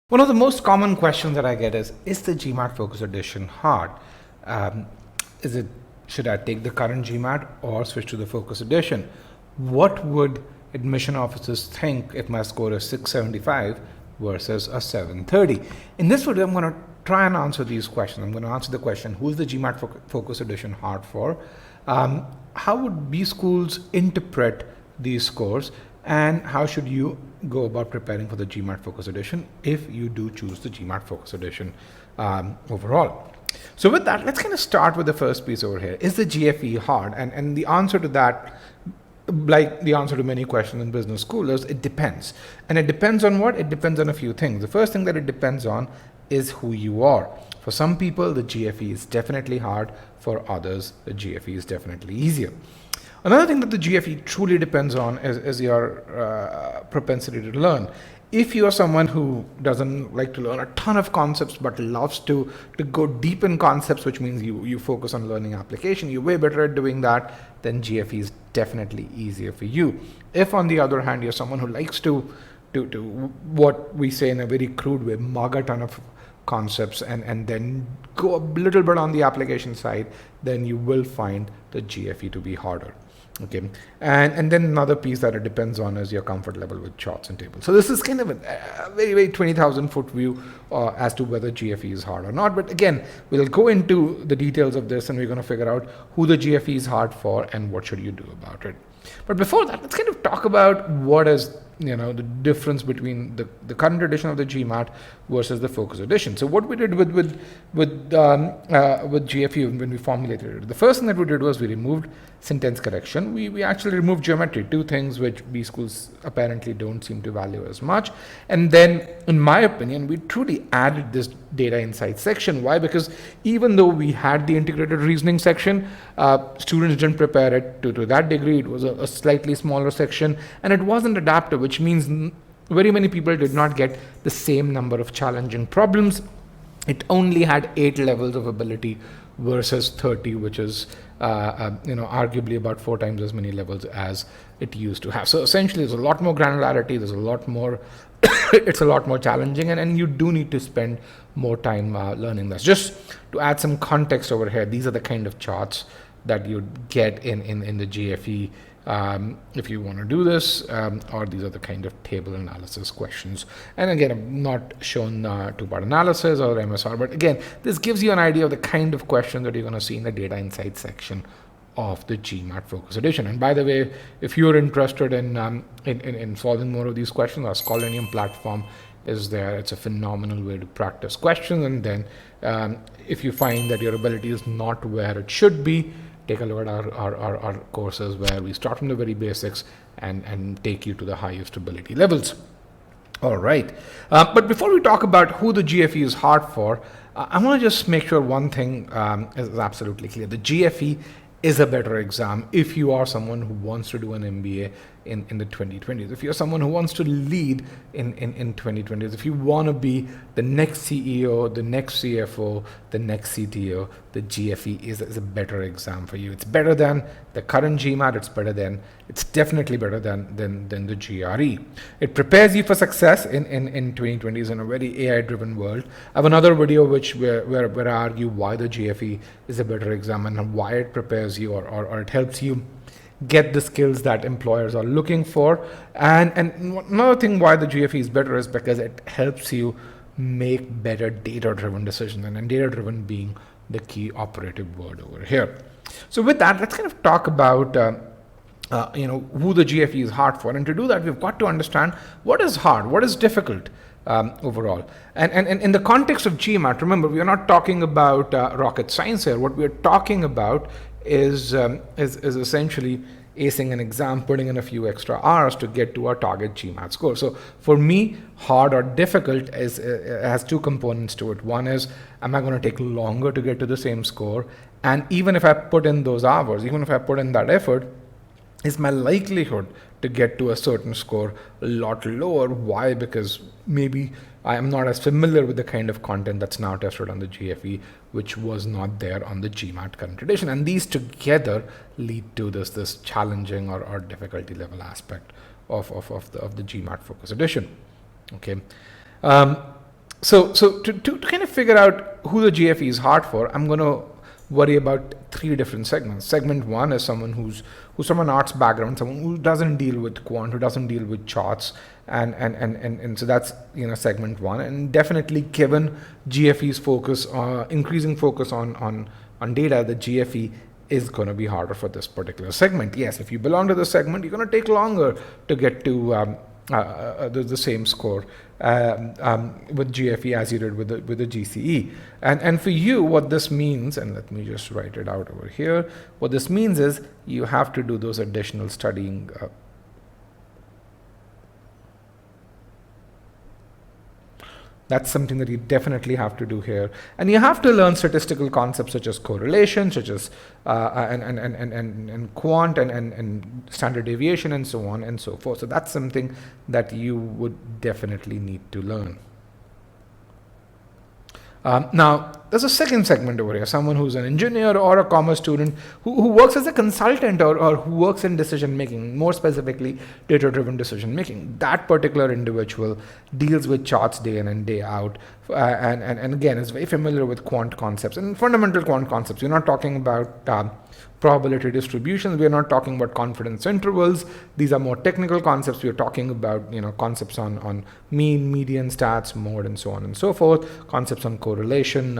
One of the most common questions that I get is the GMAT Focus Edition hard? Um, should I take the current GMAT or switch to the Focus Edition? What would admission officers think if my score is 675 versus a 730? In this video, I'm going to try and answer these questions. I'm going to answer the question, who's the GMAT Focus Edition hard for? How would B schools interpret these scores? And how should you go about preparing for the GMAT Focus Edition if you do choose the GMAT Focus Edition overall? So with that, let's kind of start with the first piece over here. Is the GFE hard? And the answer to that, like the answer to many questions in business school, is it depends. And it depends on what? It depends on a few things. The first thing that it depends on is who you are. For some people, the GFE is definitely hard. For others, the GFE is definitely easier. Another thing that the GFE truly depends on is your propensity to learn. If you are someone who doesn't like to learn a ton of concepts but loves to go deep in concepts, which means you focus on learning application, you're way better at doing that, then GFE is definitely easier for you. If on the other hand, you're someone who likes to what we say in a very crude way, mug a ton of concepts and then go a little bit on the application side, then you will find the GFE to be harder. Okay, and then another piece that it depends on is your comfort level with charts and tables. So this is kind of a very 20,000 foot view as to whether GFE is hard or not. But again, we'll go into the details of this and we're going to figure out who the GFE is hard for and what should you do about it. But before that, let's kind of talk about what is the difference between the current edition of the GMAT versus the Focus Edition. So what we did with GFE when we formulated it, the first thing that we did was we removed sentence correction. We actually removed geometry, two things which B schools apparently don't seem to value as much. And then, in my opinion, we truly added this data insight section. Why? Because even though we had the integrated reasoning section, students didn't prepare it to that degree. It was a slightly smaller section and it wasn't adaptive, which means very many people did not get the same number of challenging problems. It only had 8 levels of ability versus 30, which is arguably about 4 times as many levels as it used to have. So essentially, there's a lot more granularity. There's a lot more. It's a lot more challenging, and you do need to spend more time learning this. Just to add some context over here, these are the kind of charts that you'd get in the GFE if you want to do this, or these are the kind of table analysis questions. And again, I've not shown two-part analysis or MSR, but again, this gives you an idea of the kind of question that you're going to see in the data insight section of the GMAT Focus Edition. And by the way, if you're interested in solving more of these questions, our Scholarium platform is there. It's a phenomenal way to practice questions. And then if you find that your ability is not where it should be, take a look at our courses where we start from the very basics and take you to the highest ability levels. All right. But before we talk about who the GFE is hard for, I want to just make sure one thing is absolutely clear. The GFE is a better exam if you are someone who wants to do an MBA in the 2020s. If you're someone who wants to lead in 2020s, if you want to be the next CEO, the next CFO, the next CTO, the GFE is a better exam for you. It's better than the current GMAT. It's definitely better than the GRE. It prepares you for success in 2020s in a very AI-driven world. I have another video where I argue why the GFE is a better exam and why it prepares you or it helps you get the skills that employers are looking for. And another thing why the GFE is better is because it helps you make better data-driven decisions, and data-driven being the key operative word over here. So with that, let's kind of talk about who the GFE is hard for. And to do that, we've got to understand what is hard, what is difficult overall. And in the context of GMAT, remember, we are not talking about rocket science here. What we're talking about is essentially acing an exam, putting in a few extra hours to get to our target GMAT score. So for me, hard or difficult has two components to it. One is, am I going to take longer to get to the same score? And even if I put in those hours, even if I put in that effort, is my likelihood to get to a certain score a lot lower? Why? Because maybe I am not as familiar with the kind of content that's now tested on the GFE, which was not there on the GMAT current edition. And these together lead to this challenging or difficulty level aspect of the GMAT Focus Edition. Okay. So to kind of figure out who the GFE is hard for, I'm going to worry about three different segments. Segment one is someone who's from an arts background, someone who doesn't deal with quant, who doesn't deal with charts, and so that's segment one. And definitely, given GFE's focus, increasing focus on data, the GFE is going to be harder for this particular segment. Yes, if you belong to the segment, you're going to take longer to get to the same score with GFE as you did with the GCE. And for you, what this means, and let me just write it out over here, what this means is you have to do those additional studying. That's something that you definitely have to do here, and you have to learn statistical concepts such as correlation, such as and quant and standard deviation, and so on and so forth. So that's something that you would definitely need to learn. Now, there's a second segment over here, someone who's an engineer or a commerce student who works as a consultant or who works in decision making, more specifically data-driven decision making. That particular individual deals with charts day in and day out, and again is very familiar with quant concepts and fundamental quant concepts. We're not talking about probability distributions. We are not talking about confidence intervals. These are more technical concepts. We are talking about concepts on mean, median, stats, mode, and so on and so forth. Concepts on correlation,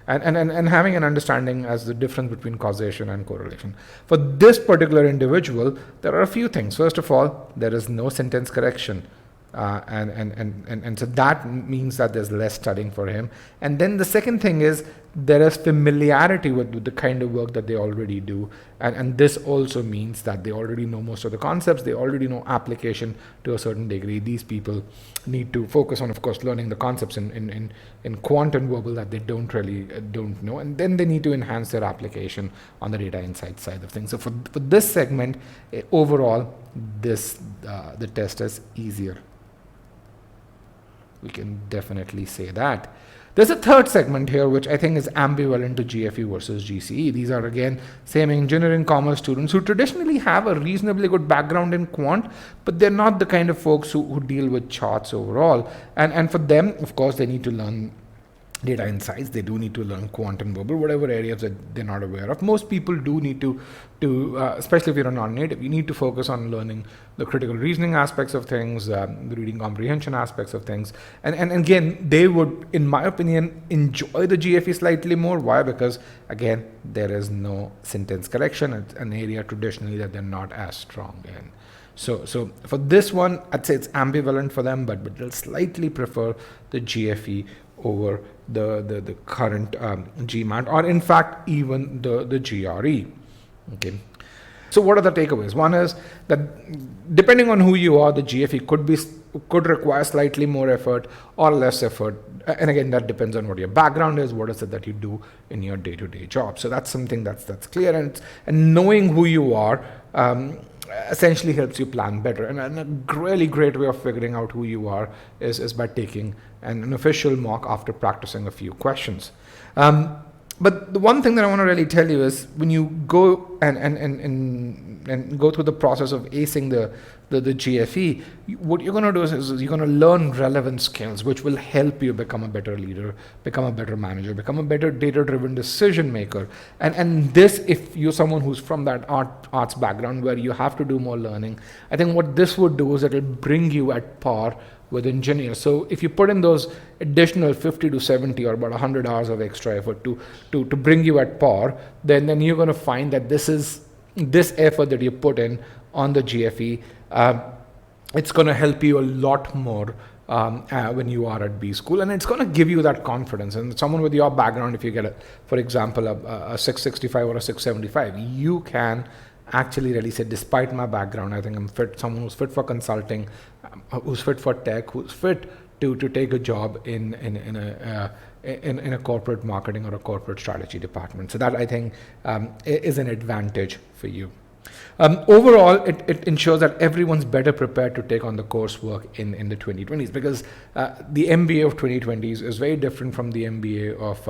and having an understanding as the difference between causation and correlation. For this particular individual, there are a few things. First of all, there is no sentence correction. And so that means that there's less studying for him. And then the second thing is there is familiarity with the kind of work that they already do. And this also means that they already know most of the concepts. They already know application to a certain degree. These people need to focus on, of course, learning the concepts in quant and verbal that they don't know. And then they need to enhance their application on the data insight side of things. So for this segment, overall, the test is easier. We can definitely say that. There's a third segment here, which I think is ambivalent to GFE versus GCE. These are, again, same engineering commerce students who traditionally have a reasonably good background in quant, but they're not the kind of folks who deal with charts overall. And for them, of course, they need to learn data insights. They do need to learn quant and verbal, whatever areas that they're not aware of. Most people do need to especially if you're a non-native, you need to focus on learning the critical reasoning aspects of things, the reading comprehension aspects of things. And again, they would, in my opinion, enjoy the GFE slightly more. Why? Because, again, there is no sentence correction. It's an area traditionally that they're not as strong in. So for this one, I'd say it's ambivalent for them, but they'll slightly prefer the GFE over the current GMAT, or in fact even the GRE. Okay. So what are the takeaways? One is that depending on who you are, the GFE could require slightly more effort or less effort. And again, that depends on what your background is, what is it that you do in your day-to-day job. So that's something that's clear, and knowing who you are essentially helps you plan better. And a really great way of figuring out who you are is by taking an official mock after practicing a few questions. But the one thing that I want to really tell you is when you go and go through the process of acing the GFE, what you're going to do is you're going to learn relevant skills, which will help you become a better leader, become a better manager, become a better data-driven decision maker. And this, if you're someone who's from that arts background where you have to do more learning, I think what this would do is it will bring you at par with engineers. So if you put in those additional 50 to 70 or about 100 hours of extra effort to bring you at par, then you're going to find that this effort that you put in on the GFE, it's going to help you a lot more when you are at B school, and it's going to give you that confidence. And someone with your background, if you get for example, a 665 or a 675, you can actually really say, despite my background, I think I'm fit, someone who's fit for consulting, who's fit for tech, who's fit to take a job in a corporate marketing or a corporate strategy department. So that, I think, is an advantage for you. Overall, it ensures that everyone's better prepared to take on the coursework in the 2020s, because the MBA of 2020s is very different from the MBA of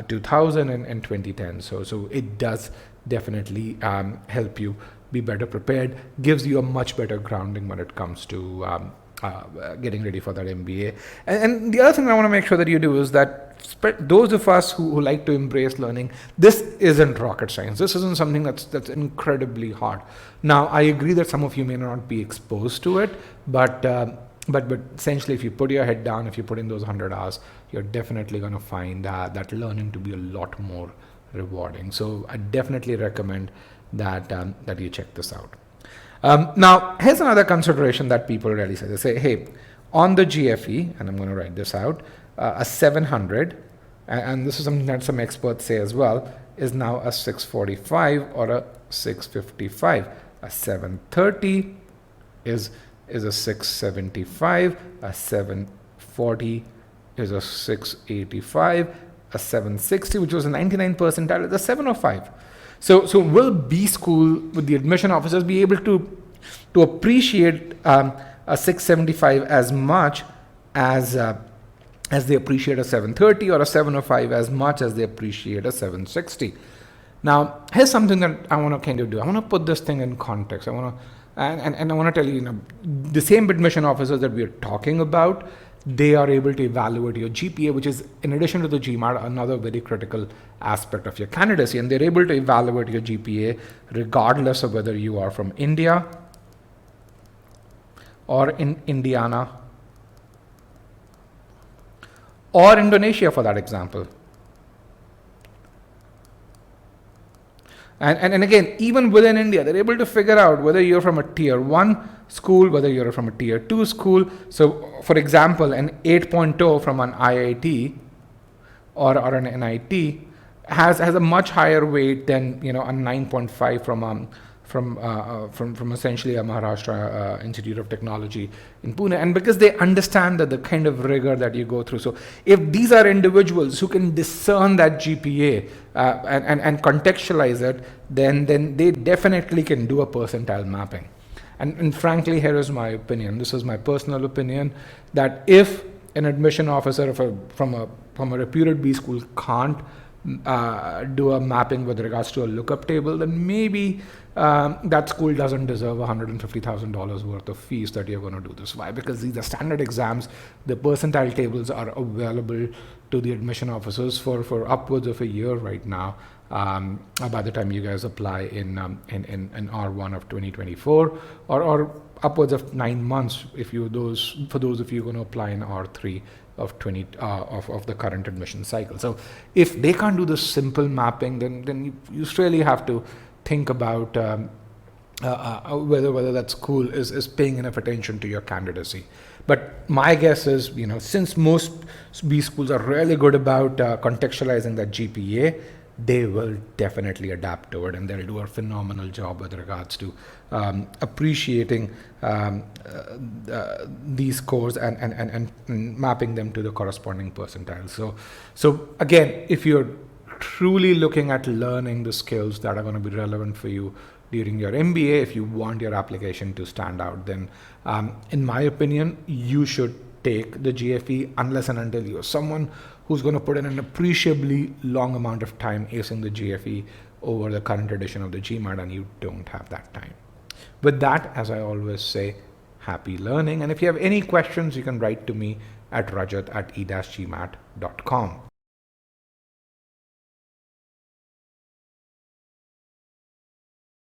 2000 and 2010. So it does definitely help you be better prepared, gives you a much better grounding when it comes to getting ready for that MBA. And the other thing I want to make sure that you do is that those of us who like to embrace learning, this isn't rocket science. This isn't something that's incredibly hard. Now, I agree that some of you may not be exposed to it, but essentially, if you put your head down, if you put in those 100 hours, you're definitely going to find that learning to be a lot more rewarding. So I definitely recommend that you check this out. Now, here's another consideration that people really say. They say, hey, on the GFE, and I'm going to write this out, a 700, and this is something that some experts say as well, is now a 645 or a 655. A 730 is a 675, a 740 is a 685, a 760, which was a 99 percentile, is a 705. So will B school, with the admission officers, be able to appreciate a 675 as much as they appreciate a 730, or a 705 as much as they appreciate a 760? Now, here's something that I want to kind of do. I want to put this thing in context. I want to and I want to tell you, the same admission officers that we are talking about, they are able to evaluate your GPA, which is, in addition to the GMAT, another very critical aspect of your candidacy. And they're able to evaluate your GPA regardless of whether you are from India or in Indiana or Indonesia, for that example. And again, even within India, they're able to figure out whether you're from a tier 1 school, whether you're from a tier 2 school. So, for example, an 8.0 from an IIT or an NIT has a much higher weight than a 9.5 from essentially a Maharashtra Institute of Technology in Pune. And because they understand that the kind of rigor that you go through. So if these are individuals who can discern that GPA and contextualize it, then they definitely can do a percentile mapping. And frankly, here is my opinion. This is my personal opinion, that if an admission officer from a reputed B school can't do a mapping with regards to a lookup table, then maybe that school doesn't deserve $150,000 worth of fees that you're going to do this. Why? Because these are standard exams. The percentile tables are available to the admission officers for upwards of a year right now. By the time you guys apply in R1 of 2024, or upwards of 9 months for those of you going to apply in R3 of the current admission cycle. So if they can't do the simple mapping, then you really have to think about whether that school is paying enough attention to your candidacy. But my guess is, since most B schools are really good about contextualizing that GPA, they will definitely adapt to it, and they'll do a phenomenal job with regards to appreciating these scores and mapping them to the corresponding percentiles. So again, if you're truly looking at learning the skills that are going to be relevant for you during your MBA, if you want your application to stand out, then in my opinion, you should take the GFE, unless and until you're someone who's going to put in an appreciably long amount of time acing the GFE over the current edition of the GMAT, and you don't have that time. With that, as I always say, happy learning. And if you have any questions, you can write to me at rajat@e-gmat.com.